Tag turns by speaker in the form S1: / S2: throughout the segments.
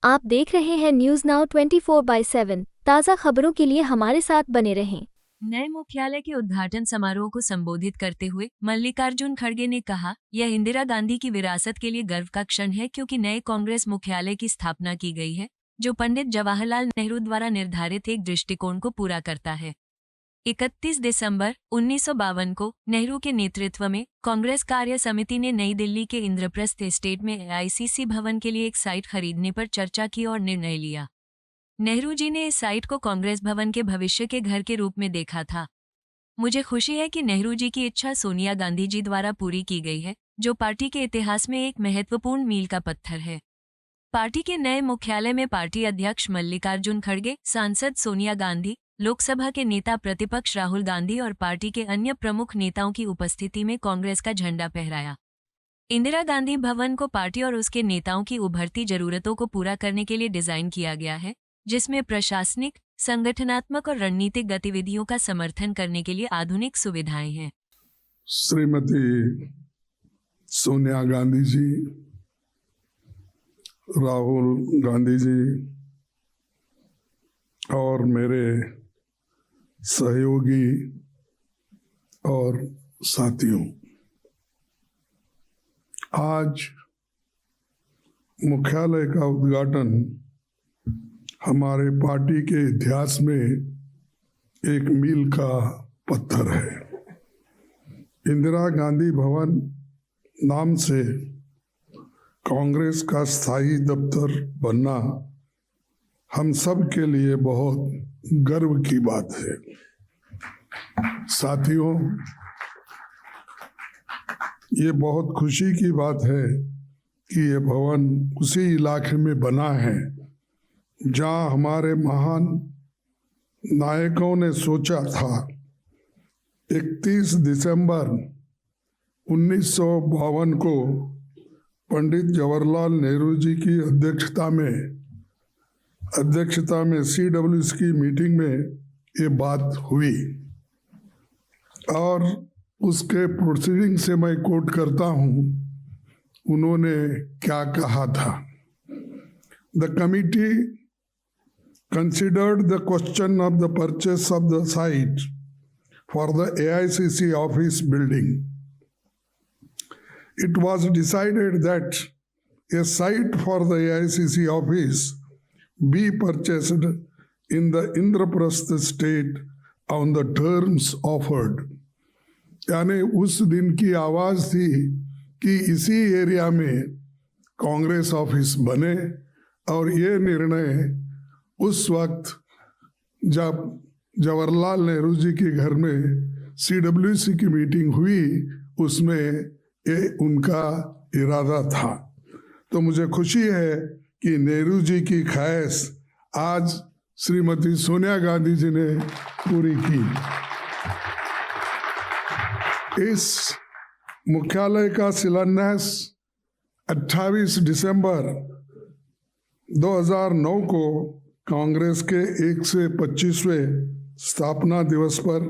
S1: आप देख रहे हैं न्यूज नाउ 24/7। ताज़ा खबरों के लिए हमारे साथ बने रहें।
S2: नए मुख्यालय के उद्घाटन समारोह को संबोधित करते हुए मल्लिकार्जुन खड़गे ने कहा, यह इंदिरा गांधी की विरासत के लिए गर्व का क्षण है क्योंकि नए कांग्रेस मुख्यालय की स्थापना की गई है जो पंडित जवाहरलाल नेहरू द्वारा निर्धारित एक दृष्टिकोण को पूरा करता है। 31 दिसंबर 1952 को नेहरू के नेतृत्व में कांग्रेस कार्य समिति ने नई दिल्ली के इंद्रप्रस्थ एस्टेट में एआईसीसी भवन के लिए एक साइट खरीदने पर चर्चा की और निर्णय लिया। नेहरू जी ने इस साइट को कांग्रेस भवन के भविष्य के घर के रूप में देखा था। मुझे खुशी है कि नेहरू जी की इच्छा सोनिया गांधी जी द्वारा पूरी की गई है, जो पार्टी के इतिहास में एक महत्वपूर्ण मील का पत्थर है। पार्टी के नए मुख्यालय में पार्टी अध्यक्ष मल्लिकार्जुन खड़गे, सांसद सोनिया गांधी, लोकसभा के नेता प्रतिपक्ष राहुल गांधी और पार्टी के अन्य प्रमुख नेताओं की उपस्थिति में कांग्रेस का झंडा फहराया। इंदिरा गांधी भवन को पार्टी और उसके नेताओं की उभरती जरूरतों को पूरा करने के लिए डिजाइन किया गया है, जिसमें प्रशासनिक, संगठनात्मक और रणनीतिक गतिविधियों का समर्थन करने के लिए आधुनिक सुविधाएं हैं।
S3: श्रीमती सोनिया गांधी जी, राहुल गांधी जी और मेरे सहयोगी और साथियों, आज मुख्यालय का उद्घाटन हमारे पार्टी के इतिहास में एक मील का पत्थर है। इंदिरा गांधी भवन नाम से कांग्रेस का स्थायी दफ्तर बनना हम सब के लिए बहुत गर्व की बात है। साथियों, ये बहुत खुशी की बात है कि ये भवन उसी इलाके में बना है जहां हमारे महान नायकों ने सोचा था 31 दिसंबर 1952 को पंडित जवाहरलाल नेहरू जी की अध्यक्षता में CWC की मीटिंग में ये बात हुई और उसके प्रोसीडिंग से मैं कोट करता हूँ। उन्होंने क्या कहा था? The committee considered the question of the purchase of the site for the AICC office building. It was decided that a site for the AICC office be purchased in the Indraprastha state on the terms offered. यानी उस दिन की आवाज थी कि इसी area में Congress office बने और ये निर्णय उस वक्त जब जवाहरलाल नेहरू जी के घर में CWC की मीटिंग हुई, उसमें ये उनका इरादा था। तो मुझे खुशी है कि नेहरू जी की ख्वाहिश आज श्रीमती सोनिया गांधी जी ने पूरी की। इस मुख्यालय का शिलान्यास 28 दिसंबर 2009 को कांग्रेस के 125वें स्थापना दिवस पर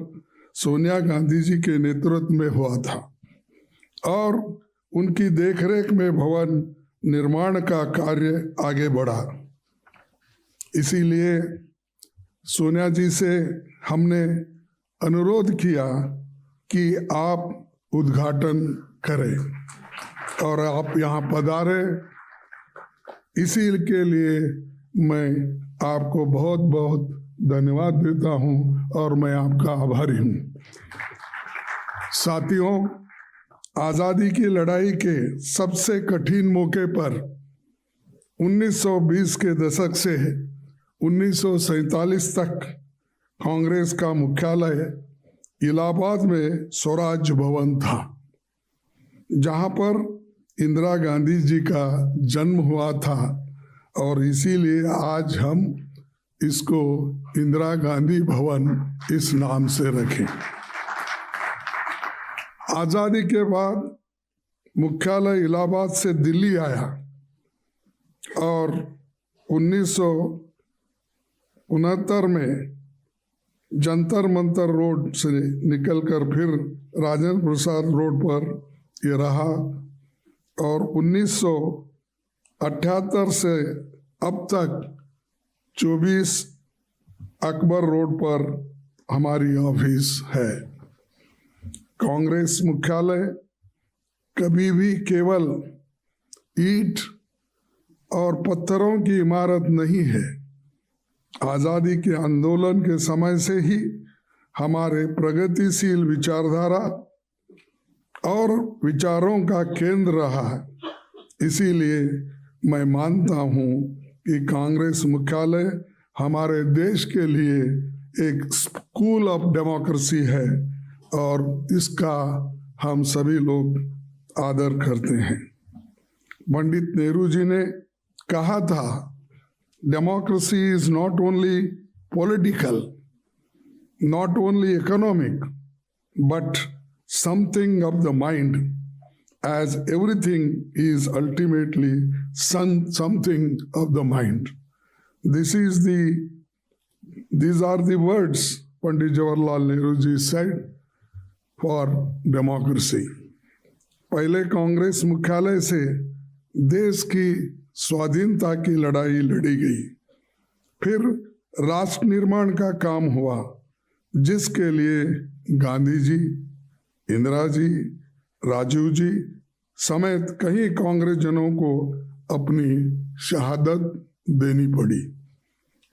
S3: सोनिया गांधी जी के नेतृत्व में हुआ था और उनकी देखरेख में भवन निर्माण का कार्य आगे बढ़ा। इसीलिए सोनिया जी से हमने अनुरोध किया कि आप उद्घाटन करें और आप यहाँ पधारे। इसी के लिए मैं आपको बहुत बहुत धन्यवाद देता हूँ और मैं आपका आभारी हूँ। साथियों, आज़ादी की लड़ाई के सबसे कठिन मौके पर 1920 के दशक से 1947 तक कांग्रेस का मुख्यालय इलाहाबाद में स्वराज भवन था, जहाँ पर इंदिरा गांधी जी का जन्म हुआ था और इसीलिए आज हम इसको इंदिरा गांधी भवन इस नाम से रखें। आज़ादी के बाद मुख्यालय इलाहाबाद से दिल्ली आया और 1969 में जंतर मंतर रोड से निकलकर फिर राजेंद्र प्रसाद रोड पर ये रहा और 1978 से अब तक 24 अकबर रोड पर हमारी ऑफिस है। कांग्रेस मुख्यालय कभी भी केवल ईंट और पत्थरों की इमारत नहीं है। आज़ादी के आंदोलन के समय से ही हमारे प्रगतिशील विचारधारा और विचारों का केंद्र रहा है। इसीलिए मैं मानता हूँ कि कांग्रेस मुख्यालय हमारे देश के लिए एक स्कूल ऑफ डेमोक्रेसी है और इसका हम सभी लोग आदर करते हैं। पंडित नेहरू जी ने कहा था, democracy is not only political, not only economic, but something of the mind, as everything is ultimately something of the mind. These are the words Pandit Jawaharlal Nehru ji said for democracy. पहले कांग्रेस मुख्यालय से देश की स्वाधीनता की लड़ाई लड़ी गई, फिर राष्ट्र निर्माण का काम हुआ, जिसके लिए गांधी जी, इंदिरा जी, राजीव जी समेत कई कांग्रेस जनों को अपनी शहादत देनी पड़ी।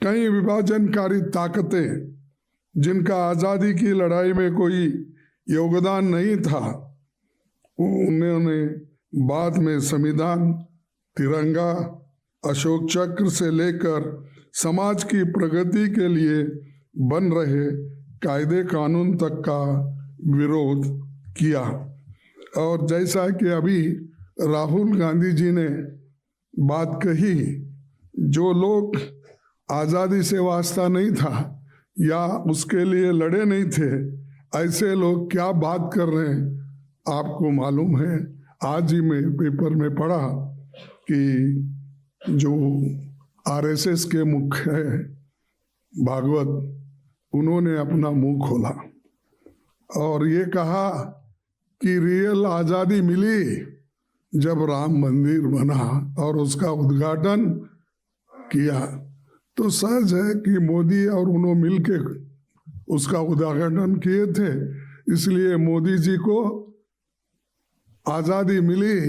S3: कई विभाजनकारी ताकतें जिनका आज़ादी की लड़ाई में कोई योगदान नहीं था, उन्होंने बाद में संविधान, तिरंगा, अशोक चक्र से लेकर समाज की प्रगति के लिए बन रहे कायदे कानून तक का विरोध किया। और जैसा कि अभी राहुल गांधी जी ने बात कही, जो लोग आज़ादी से वास्ता नहीं था या उसके लिए लड़े नहीं थे, ऐसे लोग क्या बात कर रहे हैं आपको मालूम है। आज ही मैं पेपर में पढ़ा कि जो आरएसएस के मुख्य है भागवत, उन्होंने अपना मुंह खोला और ये कहा कि रियल आज़ादी मिली जब राम मंदिर बना और उसका उद्घाटन किया। तो सहज है कि मोदी और उन्होंने मिलके उसका उद्घाटन किए थे, इसलिए मोदी जी को आज़ादी मिली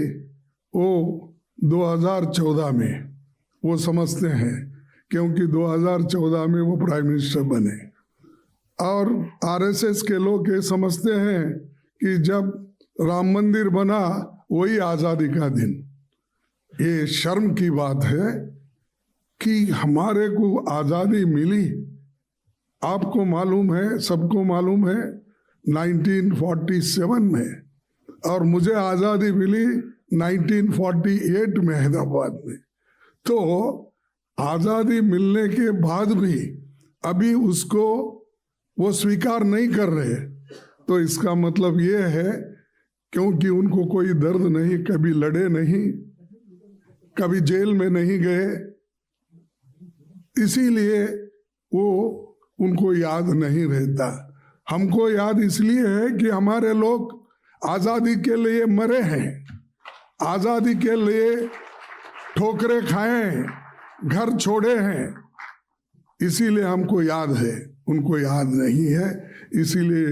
S3: वो 2014 में, वो समझते हैं, क्योंकि 2014 में वो प्राइम मिनिस्टर बने। और आरएसएस के लोग ये समझते हैं कि जब राम मंदिर बना वही आज़ादी का दिन। ये शर्म की बात है कि हमारे को आज़ादी मिली, आपको मालूम है, सबको मालूम है, 1947 में, और मुझे आज़ादी मिली 1948 में हैदराबाद में। तो आज़ादी मिलने के बाद भी अभी उसको वो स्वीकार नहीं कर रहे, तो इसका मतलब ये है क्योंकि उनको कोई दर्द नहीं, कभी लड़े नहीं, कभी जेल में नहीं गए, इसीलिए वो उनको याद नहीं रहता। हमको याद इसलिए है कि हमारे लोग आज़ादी के लिए मरे हैं, आज़ादी के लिए ठोकरें खाए हैं, घर छोड़े हैं, इसीलिए हमको याद है, उनको याद नहीं है। इसीलिए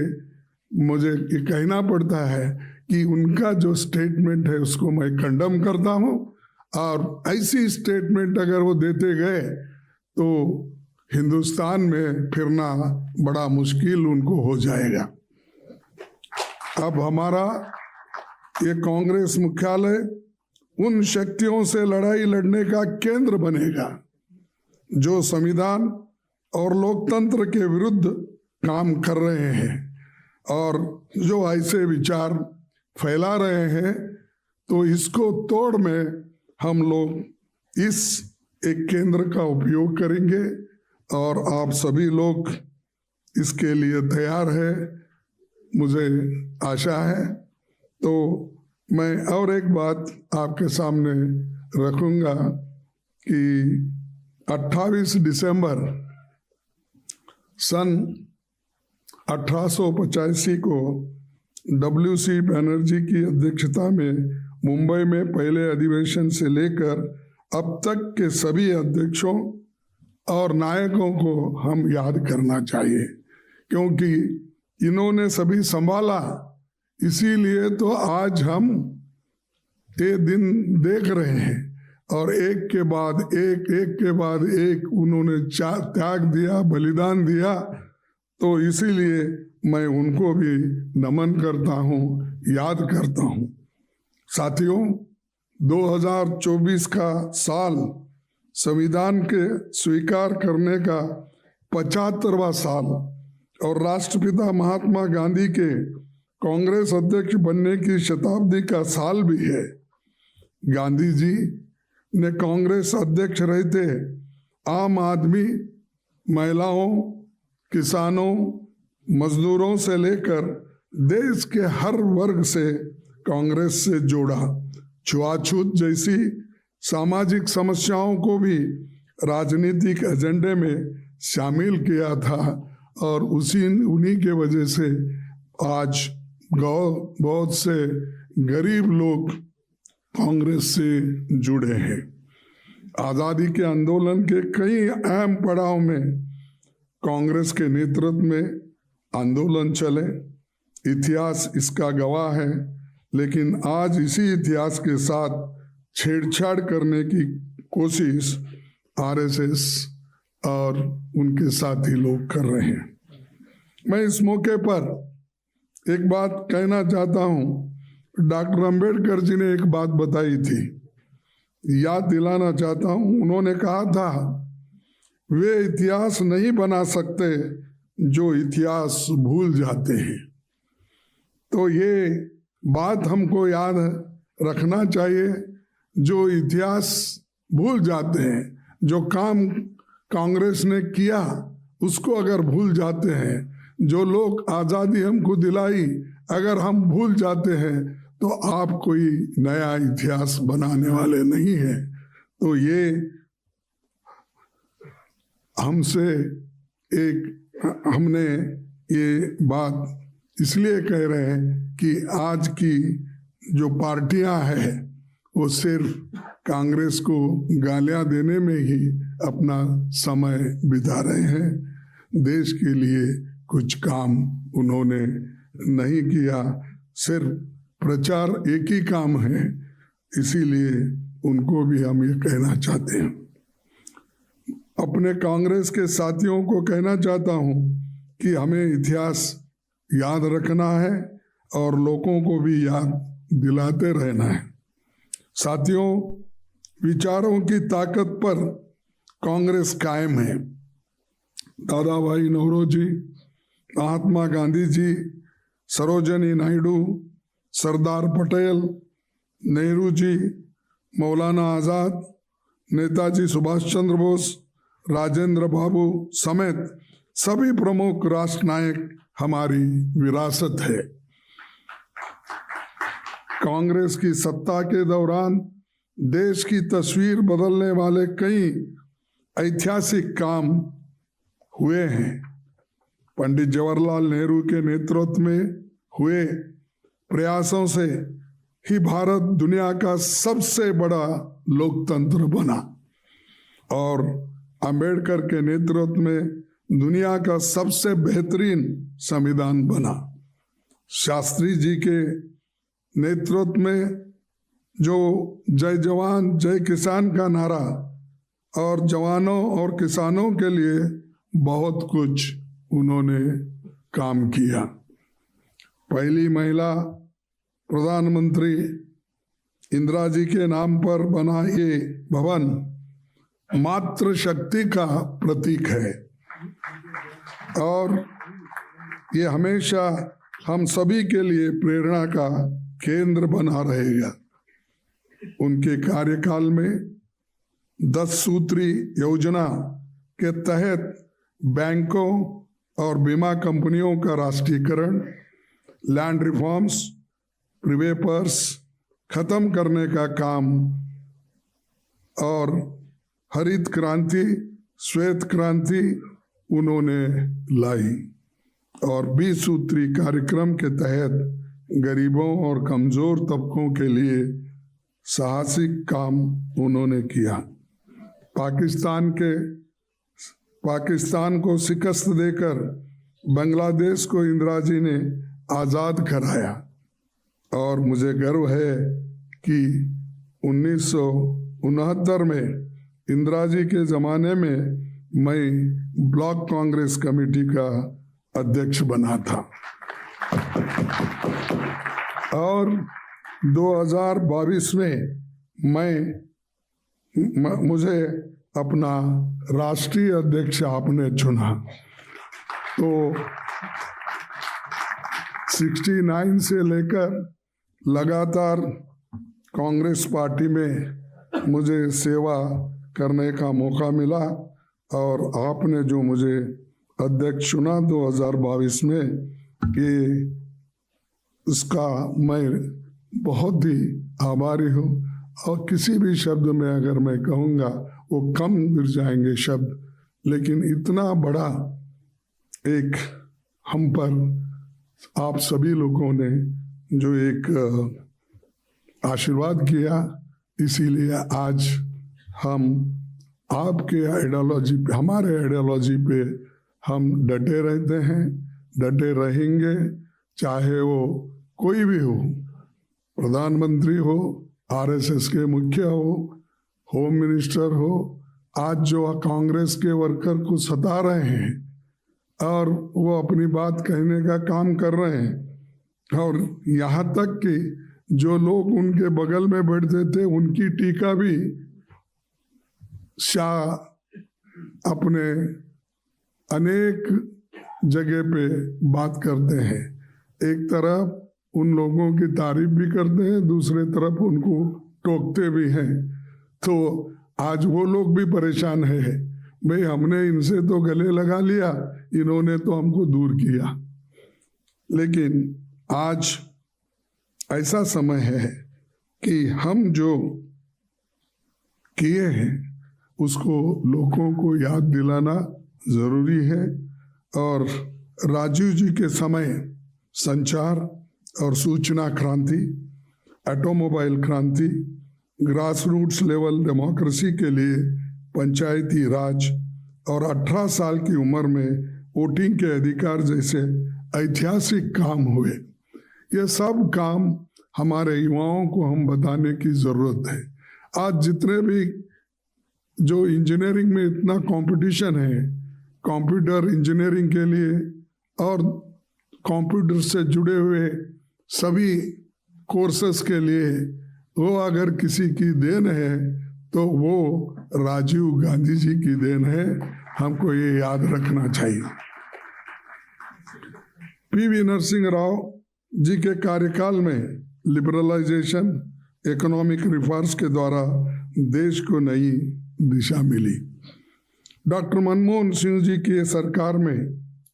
S3: मुझे ये कहना पड़ता है कि उनका जो स्टेटमेंट है उसको मैं कंडम करता हूँ, और ऐसी स्टेटमेंट अगर वो देते गए तो हिंदुस्तान में फिरना बड़ा मुश्किल उनको हो जाएगा। अब हमारा ये कांग्रेस मुख्यालय उन शक्तियों से लड़ाई लड़ने का केंद्र बनेगा जो संविधान और लोकतंत्र के विरुद्ध काम कर रहे हैं और जो ऐसे विचार फैला रहे हैं। तो इसको तोड़ में हम लोग इस एक केंद्र का उपयोग करेंगे और आप सभी लोग इसके लिए तैयार है, मुझे आशा है। तो मैं और एक बात आपके सामने रखूंगा कि 28 दिसंबर सन 1885 को WC बनर्जी की अध्यक्षता में मुंबई में पहले अधिवेशन से लेकर अब तक के सभी अध्यक्षों और नायकों को हम याद करना चाहिए, क्योंकि इन्होंने सभी संभाला। इसीलिए तो आज हम ये दिन देख रहे हैं और एक के बाद एक उन्होंने त्याग दिया, बलिदान दिया। तो इसीलिए मैं उनको भी नमन करता हूँ, याद करता हूँ। साथियों, 2024 का साल संविधान के स्वीकार करने का 75वां साल और राष्ट्रपिता महात्मा गांधी के कांग्रेस अध्यक्ष बनने की शताब्दी का साल भी है। गांधी जी ने कांग्रेस अध्यक्ष रहते आम आदमी, महिलाओं, किसानों, मजदूरों से लेकर देश के हर वर्ग से कांग्रेस से जोड़ा। छुआछूत जैसी सामाजिक समस्याओं को भी राजनीतिक एजेंडे में शामिल किया था और उन्हीं के वजह से आज बहुत से गरीब लोग कांग्रेस से जुड़े हैं। आज़ादी के आंदोलन के कई अहम पड़ाव में कांग्रेस के नेतृत्व में आंदोलन चले। इतिहास इसका गवाह है, लेकिन आज इसी इतिहास के साथ छेड़छाड़ करने की कोशिश आरएसएस और उनके साथी लोग कर रहे हैं। मैं इस मौके पर एक बात कहना चाहता हूँ। डॉक्टर अंबेडकर जी ने एक बात बताई थी, याद दिलाना चाहता हूँ। उन्होंने कहा था, वे इतिहास नहीं बना सकते जो इतिहास भूल जाते हैं। तो ये बात हमको याद रखना चाहिए। जो इतिहास भूल जाते हैं, जो काम कांग्रेस ने किया उसको अगर भूल जाते हैं, जो लोग आज़ादी हमको दिलाई अगर हम भूल जाते हैं, तो आप कोई नया इतिहास बनाने वाले नहीं हैं। तो ये हमने ये बात इसलिए कह रहे हैं कि आज की जो पार्टियां हैं वो सिर्फ कांग्रेस को गालियां देने में ही अपना समय बिता रहे हैं। देश के लिए कुछ काम उन्होंने नहीं किया, सिर्फ प्रचार एक ही काम है। इसीलिए उनको भी हम ये कहना चाहते हैं। अपने कांग्रेस के साथियों को कहना चाहता हूँ कि हमें इतिहास याद रखना है और लोगों को भी याद दिलाते रहना है। साथियों, विचारों की ताकत पर कांग्रेस कायम है। दादा भाई नौरोजी, महात्मा गांधी जी, सरोजिनी नायडू, सरदार पटेल, नेहरू जी, मौलाना आज़ाद, नेताजी सुभाष चंद्र बोस, राजेंद्र बाबू समेत सभी प्रमुख राष्ट्र नायक हमारी विरासत है। कांग्रेस की सत्ता के दौरान देश की तस्वीर बदलने वाले कई ऐतिहासिक काम हुए हैं। पंडित जवाहरलाल नेहरू के नेतृत्व में हुए प्रयासों से ही भारत दुनिया का सबसे बड़ा लोकतंत्र बना और अंबेडकर के नेतृत्व में दुनिया का सबसे बेहतरीन संविधान बना। शास्त्री जी के नेतृत्व में जो जय जवान जय किसान का नारा और जवानों और किसानों के लिए बहुत कुछ उन्होंने काम किया। पहली महिला प्रधानमंत्री इंदिरा जी के नाम पर बना ये भवन मातृशक्ति का प्रतीक है और ये हमेशा हम सभी के लिए प्रेरणा का केंद्र बना रहेगा। उनके कार्यकाल में 10 सूत्री योजना के तहत बैंकों और बीमा कंपनियों का राष्ट्रीयकरण, लैंड रिफॉर्म्स, प्रीवेपर्स खत्म करने का काम और हरित क्रांति, श्वेत क्रांति उन्होंने लाई और 20 सूत्री कार्यक्रम के तहत गरीबों और कमजोर तबकों के लिए साहसिक काम उन्होंने किया। पाकिस्तान को शिकस्त देकर बांग्लादेश को इंदिरा जी ने आज़ाद कराया और मुझे गर्व है कि 1969 में इंदिरा जी के ज़माने में मैं ब्लॉक कांग्रेस कमेटी का अध्यक्ष बना था और 2022 में मुझे अपना राष्ट्रीय अध्यक्ष आपने चुना। तो 69 से लेकर लगातार कांग्रेस पार्टी में मुझे सेवा करने का मौका मिला और आपने जो मुझे अध्यक्ष चुना 2022 में, कि उसका मैं बहुत ही आभारी हूँ। और किसी भी शब्द में अगर मैं कहूँगा वो कम गिर जाएंगे शब्द, लेकिन इतना बड़ा एक हम पर आप सभी लोगों ने जो एक आशीर्वाद किया, इसीलिए आज हम आपके आइडियोलॉजी पे, हमारे आइडियोलॉजी पे हम डटे रहते हैं, डटे रहेंगे, चाहे वो कोई भी हो, प्रधानमंत्री हो, आरएसएस के मुखिया हो, होम मिनिस्टर हो। आज जो कांग्रेस के वर्कर को सता रहे हैं और वो अपनी बात कहने का काम कर रहे हैं, और यहाँ तक कि जो लोग उनके बगल में बैठते थे उनकी टीका भी शाह अपने अनेक जगह पे बात करते हैं। एक तरफ उन लोगों की तारीफ भी करते हैं, दूसरे तरफ उनको टोकते भी हैं। तो आज वो लोग भी परेशान है, भाई हमने इनसे तो गले लगा लिया, इन्होंने तो हमको दूर किया। लेकिन आज ऐसा समय है कि हम जो किए हैं उसको लोगों को याद दिलाना जरूरी है। और राजीव जी के समय संचार और सूचना क्रांति, ऑटोमोबाइल क्रांति, ग्रास रूट्स लेवल डेमोक्रेसी के लिए पंचायती राज और 18 साल की उम्र में वोटिंग के अधिकार जैसे ऐतिहासिक काम हुए। ये सब काम हमारे युवाओं को हम बताने की ज़रूरत है। आज जितने भी जो इंजीनियरिंग में इतना कंपटीशन है, कंप्यूटर इंजीनियरिंग के लिए और कंप्यूटर से जुड़े हुए सभी कोर्सेस के लिए, वो अगर किसी की देन है तो वो राजीव गांधी जी की देन है। हमको ये याद रखना चाहिए। पीवी नरसिंह राव जी के कार्यकाल में लिबरलाइजेशन, इकोनॉमिक रिफॉर्म्स के द्वारा देश को नई दिशा मिली। डॉक्टर मनमोहन सिंह जी की सरकार में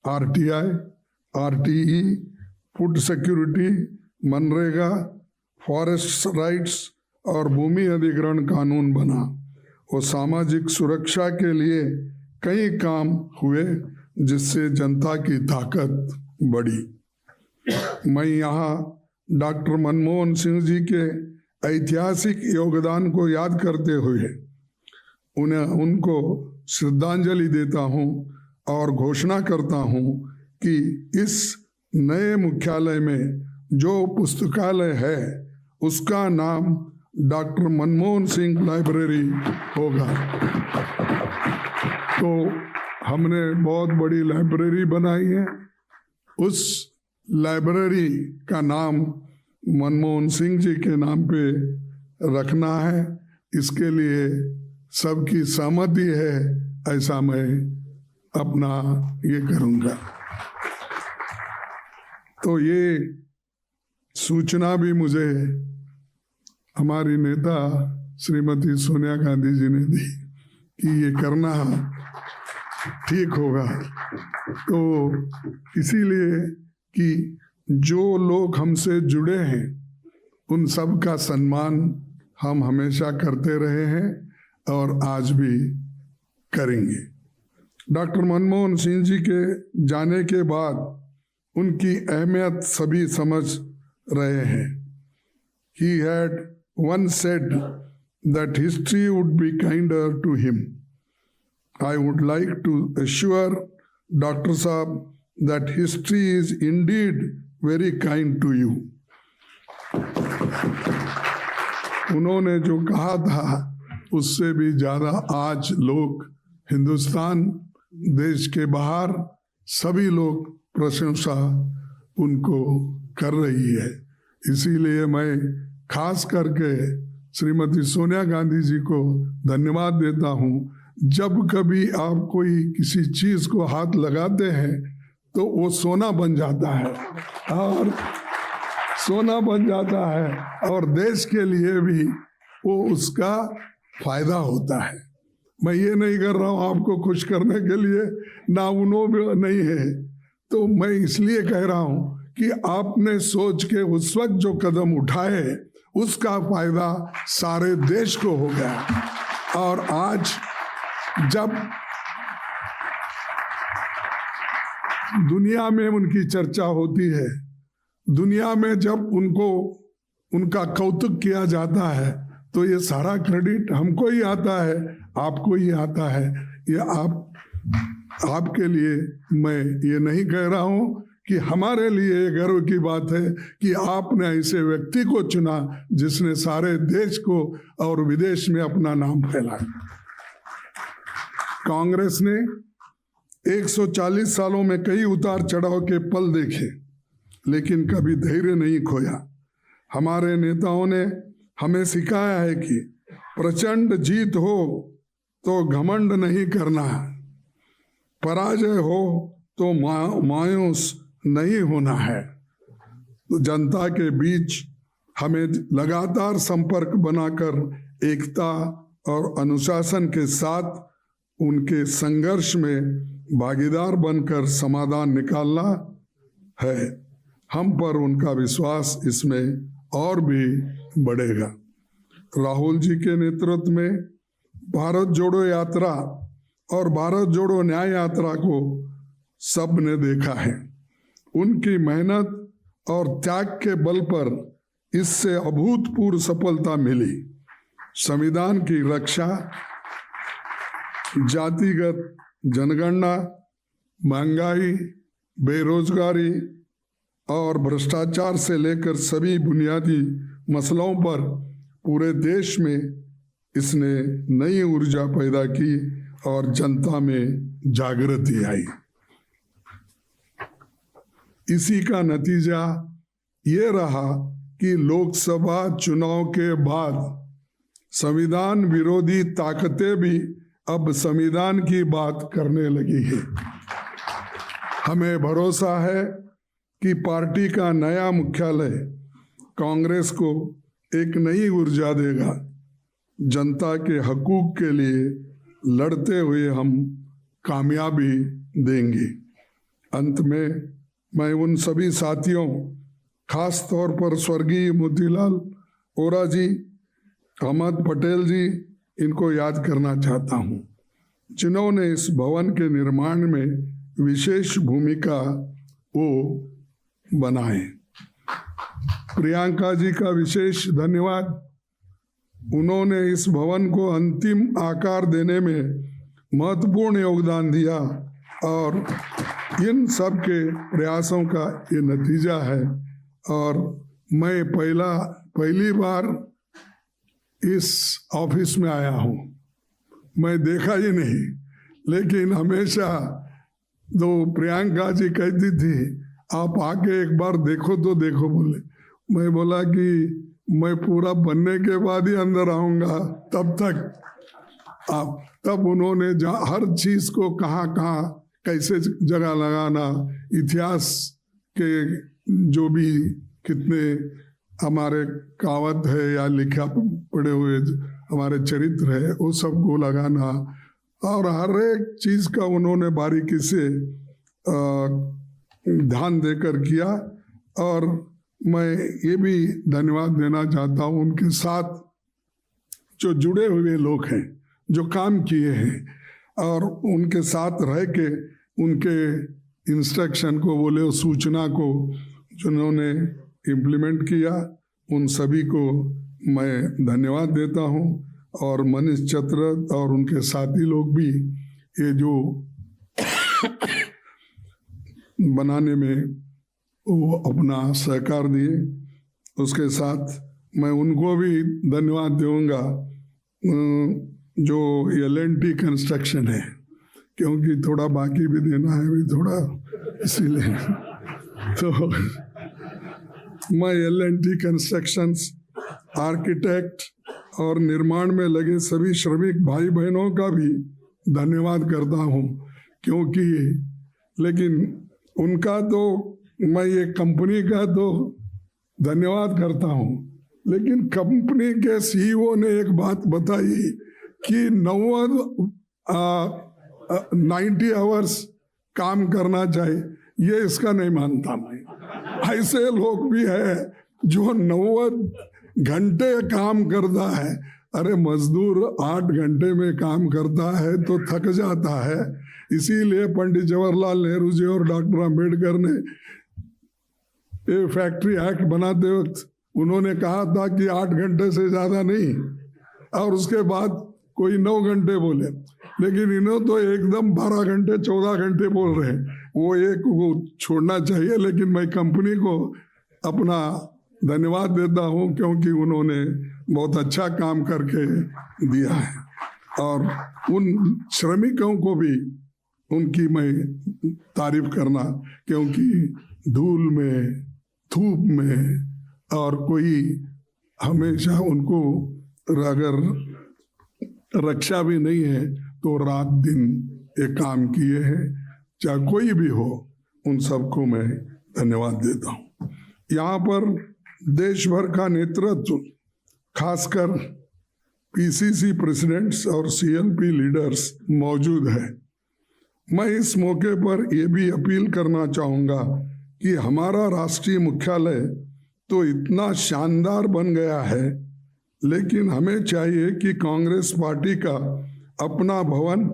S3: RTI, RTE, food security, MNREGA, forest rights और भूमि अधिग्रहण कानून बना और सामाजिक सुरक्षा के लिए कई काम हुए, जिससे जनता की ताकत बढ़ी। मैं यहाँ डॉक्टर मनमोहन सिंह जी के ऐतिहासिक योगदान को याद करते हुए उनको श्रद्धांजलि देता हूँ और घोषणा करता हूँ कि इस नए मुख्यालय में जो पुस्तकालय है उसका नाम डॉक्टर मनमोहन सिंह लाइब्रेरी होगा। तो हमने बहुत बड़ी लाइब्रेरी बनाई है, उस लाइब्रेरी का नाम मनमोहन सिंह जी के नाम पे रखना है। इसके लिए सबकी सहमति है, ऐसा मैं अपना ये करूँगा। तो ये सूचना भी मुझे हमारी नेता श्रीमती सोनिया गांधी जी ने दी कि ये करना ठीक होगा। तो इसीलिए कि जो लोग हमसे जुड़े हैं उन सब का सम्मान हम हमेशा करते रहे हैं और आज भी करेंगे। डॉक्टर मनमोहन सिंह जी के जाने के बाद उनकी अहमियत सभी समझ रहे हैं। He had once said that history would be kinder to him. I would like to assure Dr. Saab that history is indeed very kind to you. उन्होंने जो कहा था उससे भी ज़्यादा आज लोग हिंदुस्तान देश के बाहर सभी लोग प्रशंसा उनको कर रही है। इसीलिए मैं खास करके श्रीमती सोनिया गांधी जी को धन्यवाद देता हूँ। जब कभी आप कोई किसी चीज़ को हाथ लगाते हैं तो वो सोना बन जाता है और सोना बन जाता है और देश के लिए भी वो उसका फायदा होता है। मैं ये नहीं कर रहा हूँ आपको खुश करने के लिए, ना उन्होंने नहीं है, तो मैं इसलिए कह रहा हूँ कि आपने सोच के उस वक्त जो कदम उठाए उसका फायदा सारे देश को हो गया। और आज जब दुनिया में उनकी चर्चा होती है, दुनिया में जब उनका कौतुक किया जाता है तो ये सारा क्रेडिट हमको ही आता है, आपको ही आता है। ये आपके लिए मैं ये नहीं कह रहा हूँ कि हमारे लिए गर्व की बात है कि आपने ऐसे व्यक्ति को चुना जिसने सारे देश को और विदेश में अपना नाम फैलाया। कांग्रेस ने 140 सालों में कई उतार चढ़ाव के पल देखे, लेकिन कभी धैर्य नहीं खोया। हमारे नेताओं ने हमें सिखाया है कि प्रचंड जीत हो तो घमंड नहीं करना, पराजय हो तो मायूस नहीं होना है। तो जनता के बीच हमें लगातार संपर्क बनाकर एकता और अनुशासन के साथ उनके संघर्ष में भागीदार बनकर समाधान निकालना है। हम पर उनका विश्वास इसमें और भी बढ़ेगा। राहुल जी के नेतृत्व में भारत जोड़ो यात्रा और भारत जोड़ो न्याय यात्रा को सबने देखा है। उनकी मेहनत और त्याग के बल पर इससे अभूतपूर्व सफलता मिली। संविधान की रक्षा, जातिगत जनगणना, महंगाई, बेरोजगारी और भ्रष्टाचार से लेकर सभी बुनियादी मसलों पर पूरे देश में इसने नई ऊर्जा पैदा की और जनता में जागृति आई। इसी का नतीजा ये रहा कि लोकसभा चुनाव के बाद संविधान विरोधी ताकतें भी अब संविधान की बात करने लगी है। हमें भरोसा है कि पार्टी का नया मुख्यालय कांग्रेस को एक नई ऊर्जा देगा। जनता के हकूक के लिए लड़ते हुए हम कामयाबी देंगे। अंत में मैं उन सभी साथियों, खास तौर पर स्वर्गीय मोतीलाल वोरा जी, अहमद पटेल जी, इनको याद करना चाहता हूँ, जिन्होंने इस भवन के निर्माण में विशेष भूमिका वो बनाए। प्रियंका जी का विशेष धन्यवाद। उन्होंने इस भवन को अंतिम आकार देने में महत्वपूर्ण योगदान दिया और इन सब के प्रयासों का ये नतीजा है। और मैं पहली बार इस ऑफिस में आया हूँ, मैं देखा ही नहीं, लेकिन हमेशा दो प्रियंका जी कहती थी आप आके एक बार देखो तो देखो बोले। मैं बोला कि मैं पूरा बनने के बाद ही अंदर आऊँगा, तब उन्होंने हर चीज़ को कहाँ कैसे जगह लगाना, इतिहास के जो भी कितने हमारे कहावत है या लिखा पड़े हुए हमारे चरित्र है वो सबको लगाना और हर एक चीज़ का उन्होंने बारीकी से ध्यान देकर किया। और मैं ये भी धन्यवाद देना चाहता हूँ उनके साथ जो जुड़े हुए लोग हैं, जो काम किए हैं और उनके साथ रह के उनके इंस्ट्रक्शन को बोले, सूचना को जिन्होंने इम्प्लीमेंट किया, उन सभी को मैं धन्यवाद देता हूँ। और मनीष चतरा और उनके साथी लोग भी ये जो बनाने में वो अपना सहकार दिए, उसके साथ मैं उनको भी धन्यवाद दूंगा जो L&T कंस्ट्रक्शन है, क्योंकि थोड़ा बाकी भी देना है भी थोड़ा, इसीलिए तो मैं L&T कंस्ट्रक्शंस, आर्किटेक्ट और निर्माण में लगे सभी श्रमिक भाई बहनों का भी धन्यवाद करता हूँ, क्योंकि लेकिन उनका तो मैं ये कंपनी का तो धन्यवाद करता हूँ, लेकिन कंपनी के CEO ने एक बात बताई कि 90 आवर्स काम करना चाहिए, ये इसका नहीं मानता मैं। ऐसे लोग भी है जो 90 घंटे काम करता है। अरे मजदूर 8 घंटे में काम करता है तो थक जाता है। इसीलिए पंडित जवाहरलाल नेहरू जी और डॉक्टर अंबेडकर ने ये फैक्ट्री एक्ट बनाते वक्त उन्होंने कहा था कि 8 घंटे से ज्यादा नहीं, और उसके बाद कोई 9 घंटे बोले, लेकिन इन्हों तो एकदम 12 घंटे 14 घंटे बोल रहे हैं। वो एक को छोड़ना चाहिए, लेकिन मैं कंपनी को अपना धन्यवाद देता हूँ, क्योंकि उन्होंने बहुत अच्छा काम करके दिया है। और उन श्रमिकों को भी उनकी मैं तारीफ करना, क्योंकि धूल में, धूप में, और कोई हमेशा उनको अगर रक्षा भी नहीं है तो रात दिन ये काम किए हैं, चाहे कोई भी हो, उन सबको मैं धन्यवाद देता हूँ। यहाँ पर देश भर का नेतृत्व, खासकर PCC प्रेसिडेंट्स और CLP लीडर्स मौजूद है। मैं इस मौके पर ये भी अपील करना चाहूँगा कि हमारा राष्ट्रीय मुख्यालय तो इतना शानदार बन गया है, लेकिन हमें चाहिए कि कांग्रेस पार्टी का अपना भवन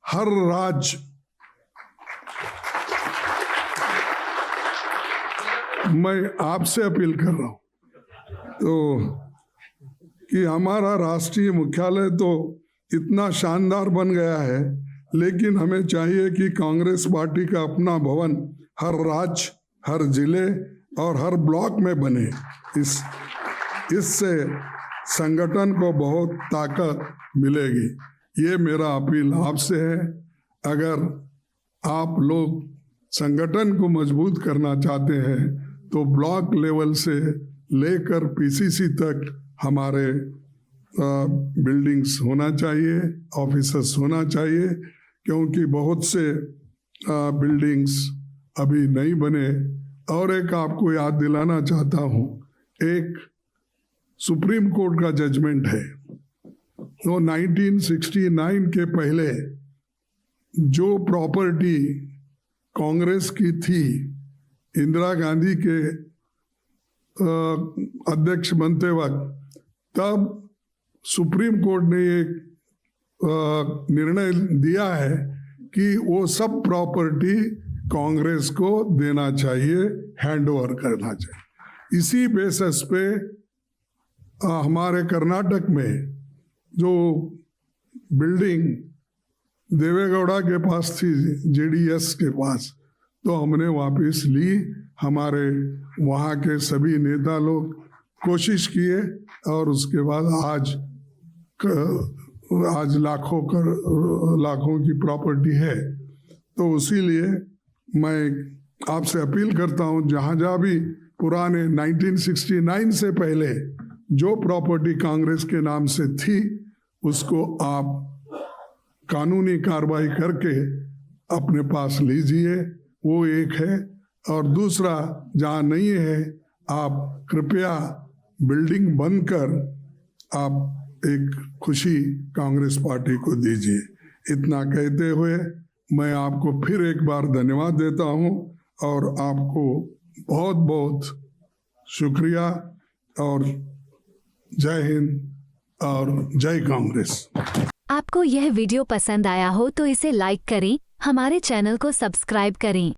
S3: हर राज्य, मैं आपसे अपील कर रहा हूँ तो कि हमारा राष्ट्रीय मुख्यालय तो इतना शानदार बन गया है, लेकिन हमें चाहिए कि कांग्रेस पार्टी का अपना भवन हर राज्य, हर जिले और हर ब्लॉक में बने। इससे संगठन को बहुत ताकत मिलेगी। ये मेरा अपील आपसे है। अगर आप लोग संगठन को मजबूत करना चाहते हैं तो ब्लॉक लेवल से लेकर PCC तक हमारे बिल्डिंग्स होना चाहिए, ऑफिसर्स होना चाहिए, क्योंकि बहुत से बिल्डिंग्स अभी नहीं बने। और एक आपको याद दिलाना चाहता हूँ, एक सुप्रीम कोर्ट का जजमेंट है, तो 1969 के पहले जो प्रॉपर्टी कांग्रेस की थी, इंदिरा गांधी के अध्यक्ष बनते वक्त, तब सुप्रीम कोर्ट ने एक निर्णय दिया है कि वो सब प्रॉपर्टी कांग्रेस को देना चाहिए, हैंड ओवर करना चाहिए। इसी बेसिस पे हमारे कर्नाटक में जो बिल्डिंग देवेगौड़ा के पास थी, JDS के पास, तो हमने वापस ली। हमारे वहाँ के सभी नेता लोग कोशिश किए और उसके बाद आज लाखों की प्रॉपर्टी है। तो इसीलिए मैं आपसे अपील करता हूँ, जहाँ भी पुराने 1969 से पहले जो प्रॉपर्टी कांग्रेस के नाम से थी, उसको आप कानूनी कार्रवाई करके अपने पास लीजिए, वो एक है। और दूसरा, जहाँ नहीं है, आप कृपया बिल्डिंग बंद कर आप एक खुशी कांग्रेस पार्टी को दीजिए। इतना कहते हुए मैं आपको फिर एक बार धन्यवाद देता हूँ और आपको बहुत बहुत शुक्रिया, और जय हिंद और जय कांग्रेस।
S1: आपको यह वीडियो पसंद आया हो तो इसे लाइक करें, हमारे चैनल को सब्सक्राइब करें